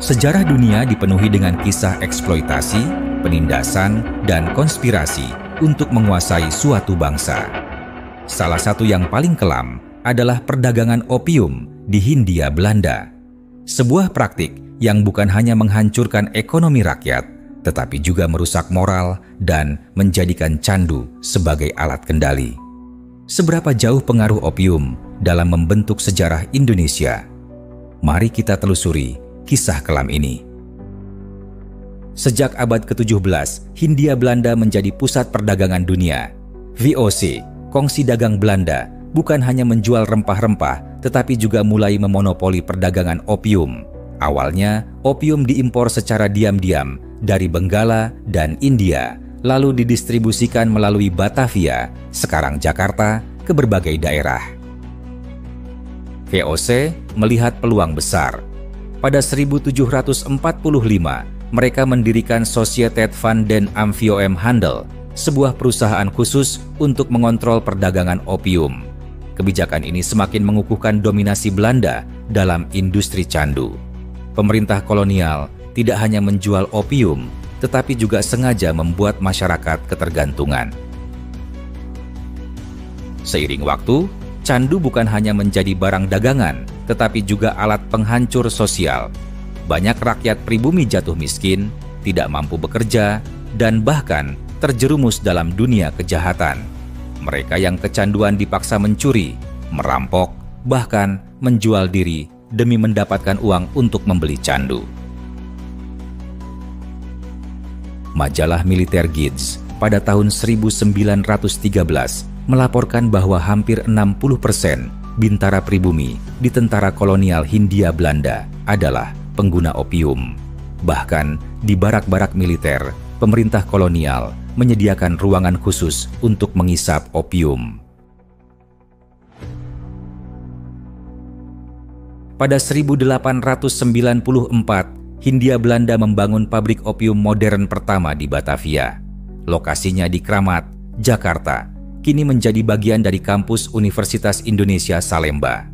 Sejarah dunia dipenuhi dengan kisah eksploitasi, penindasan, dan konspirasi untuk menguasai suatu bangsa. Salah satu yang paling kelam adalah perdagangan opium di Hindia Belanda. Sebuah praktik yang bukan hanya menghancurkan ekonomi rakyat, tetapi juga merusak moral dan menjadikan candu sebagai alat kendali. Seberapa jauh pengaruh opium dalam membentuk sejarah Indonesia? Mari kita telusuri kisah kelam ini. Sejak abad ke-17, Hindia Belanda menjadi pusat perdagangan dunia. VOC, kongsi dagang Belanda, bukan hanya menjual rempah-rempah, tetapi juga mulai memonopoli perdagangan opium. Awalnya, opium diimpor secara diam-diam dari Benggala dan India, lalu didistribusikan melalui Batavia, sekarang Jakarta, ke berbagai daerah. VOC melihat peluang besar. Pada 1745, mereka mendirikan Sociëteit van den Amphioem-handel, sebuah perusahaan khusus untuk mengontrol perdagangan opium. Kebijakan ini semakin mengukuhkan dominasi Belanda dalam industri candu. Pemerintah kolonial tidak hanya menjual opium, tetapi juga sengaja membuat masyarakat ketergantungan. Seiring waktu, candu bukan hanya menjadi barang dagangan, tetapi juga alat penghancur sosial. Banyak rakyat pribumi jatuh miskin, tidak mampu bekerja, dan bahkan terjerumus dalam dunia kejahatan. Mereka yang kecanduan dipaksa mencuri, merampok, bahkan menjual diri demi mendapatkan uang untuk membeli candu. Majalah militer Gids pada tahun 1913 melaporkan bahwa hampir 60% bintara pribumi di tentara kolonial Hindia Belanda adalah pengguna opium. Bahkan di barak-barak militer, pemerintah kolonial menyediakan ruangan khusus untuk mengisap opium. Pada 1894, Hindia Belanda membangun pabrik opium modern pertama di Batavia. Lokasinya di Kramat, Jakarta, kini menjadi bagian dari kampus Universitas Indonesia Salemba.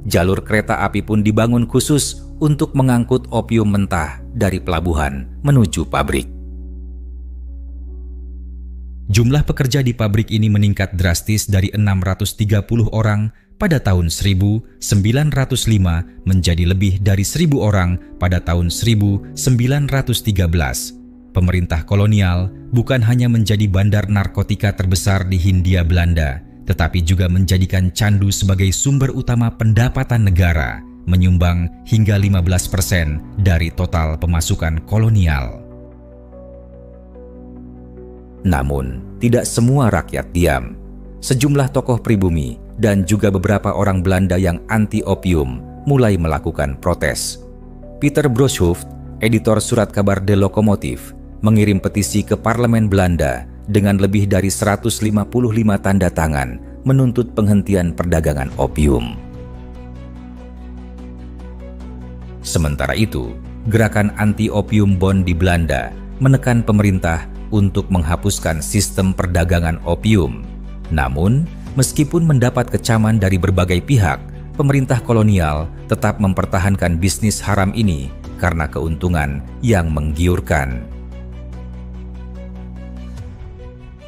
Jalur kereta api pun dibangun khusus untuk mengangkut opium mentah dari pelabuhan menuju pabrik. Jumlah pekerja di pabrik ini meningkat drastis dari 630 orang pada tahun 1905 menjadi lebih dari 1.000 orang pada tahun 1913. Pemerintah kolonial bukan hanya menjadi bandar narkotika terbesar di Hindia Belanda, tetapi juga menjadikan candu sebagai sumber utama pendapatan negara, menyumbang hingga 15% dari total pemasukan kolonial. Namun, tidak semua rakyat diam. Sejumlah tokoh pribumi dan juga beberapa orang Belanda yang anti-opium mulai melakukan protes. Pieter Broodschooft, editor surat kabar De Lokomotief, mengirim petisi ke parlemen Belanda dengan lebih dari 155 tanda tangan menuntut penghentian perdagangan opium. Sementara itu, gerakan anti-opium bond di Belanda menekan pemerintah untuk menghapuskan sistem perdagangan opium. Namun, meskipun mendapat kecaman dari berbagai pihak, pemerintah kolonial tetap mempertahankan bisnis haram ini karena keuntungan yang menggiurkan.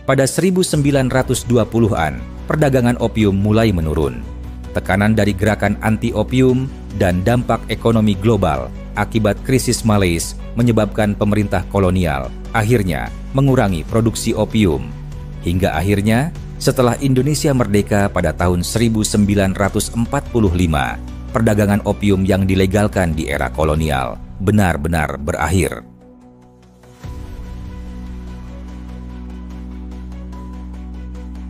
Pada 1920-an, perdagangan opium mulai menurun. Tekanan dari gerakan anti-opium dan dampak ekonomi global akibat krisis Malaise menyebabkan pemerintah kolonial akhirnya mengurangi produksi opium. Hingga akhirnya, setelah Indonesia merdeka pada tahun 1945, perdagangan opium yang dilegalkan di era kolonial benar-benar berakhir.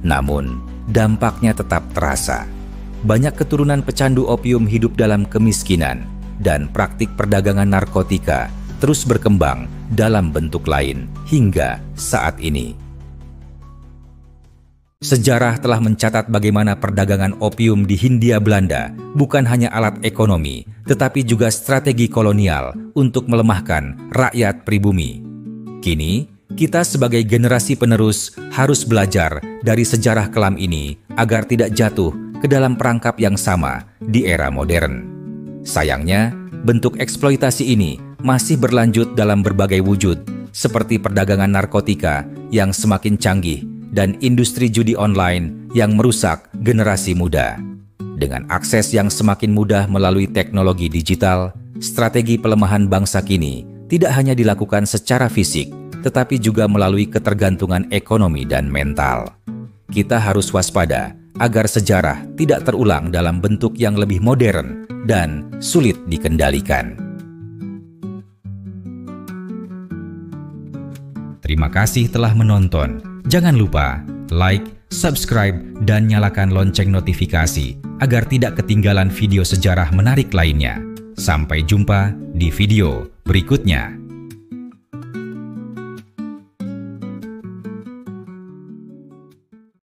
Namun, dampaknya tetap terasa. Banyak keturunan pecandu opium hidup dalam kemiskinan, dan praktik perdagangan narkotika terus berkembang dalam bentuk lain hingga saat ini. Sejarah telah mencatat bagaimana perdagangan opium di Hindia Belanda bukan hanya alat ekonomi, tetapi juga strategi kolonial untuk melemahkan rakyat pribumi. Kini, kita sebagai generasi penerus harus belajar dari sejarah kelam ini agar tidak jatuh ke dalam perangkap yang sama di era modern. Sayangnya, bentuk eksploitasi ini masih berlanjut dalam berbagai wujud, seperti perdagangan narkotika yang semakin canggih dan industri judi online yang merusak generasi muda. Dengan akses yang semakin mudah melalui teknologi digital, strategi pelemahan bangsa kini tidak hanya dilakukan secara fisik, tetapi juga melalui ketergantungan ekonomi dan mental. Kita harus waspada agar sejarah tidak terulang dalam bentuk yang lebih modern dan sulit dikendalikan. Terima kasih telah menonton. Jangan lupa like, subscribe, dan nyalakan lonceng notifikasi agar tidak ketinggalan video sejarah menarik lainnya. Sampai jumpa di video berikutnya.